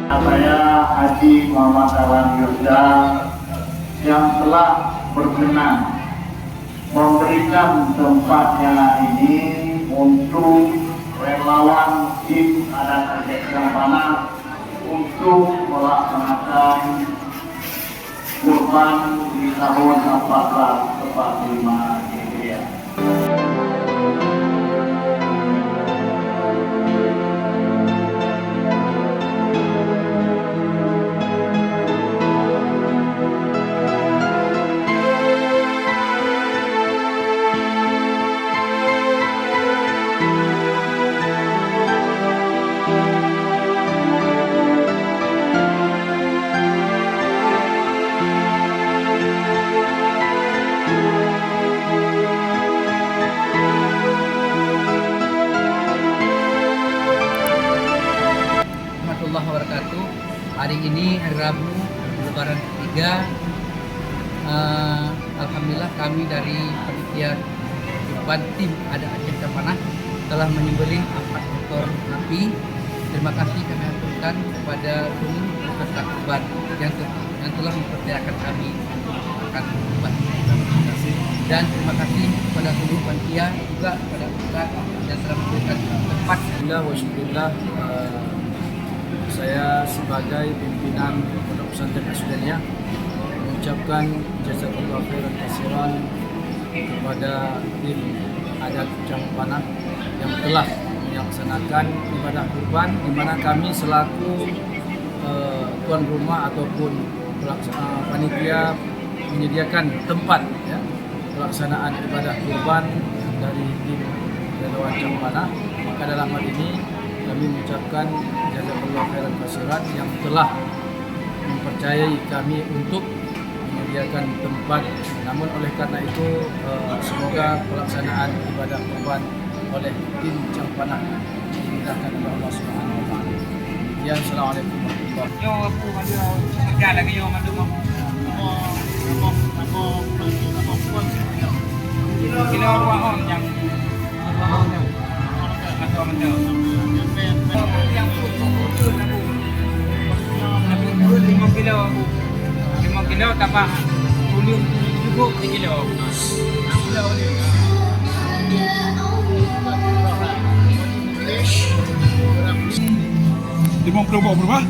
Saya Haji Muhammad Alan Yurda yang telah berkenan memberikan tempatnya ini untuk relawan tim adat Aceh Jampana untuk melaksanakan kurban di tahun 1445 Hijriah. Wabarakatuh. Hari ini hari Rabu Lebaran ketiga. Alhamdulillah kami dari panitia kurban tim adat Aceh Jampana telah menyembelih 4 ekor sapi. Terima kasih kami aturkan kepada seluruh peserta kurban yang telah mempercayakan kami untuk akan kurban. Dan terima kasih kepada seluruh panitia juga kepada ustaz yang telah memberikan tempat. Alhamdulillah, saya sebagai pimpinan Pondok Pesantren As-Sudaniyah mengucapkan jazakallahu khairan katsiran kepada tim adat Jampana yang telah melaksanakan ibadah kurban, di mana kami selaku tuan rumah ataupun panitia menyediakan tempat ya, pelaksanaan ibadah kurban dari tim relawan Jampana. Maka dalam hal ini kami mengucapkan jazakallahu khairan katsiran yang telah mempercayai kami untuk menyediakan tempat. Namun oleh karena itu semoga pelaksanaan ibadah kurban oleh tim Jampana dimudahkan oleh Allah Subhanahu wa taala. Ya, assalamualaikum warahmatullahi wabarakatuh. Yo aku ada kerja lagi yo mandu mo. Kilo ruang yang atau mandu. Yang putih aku 5 kilo aku 5 kilo tambah kulit cukup 3 kilo. Limang kilo berapa?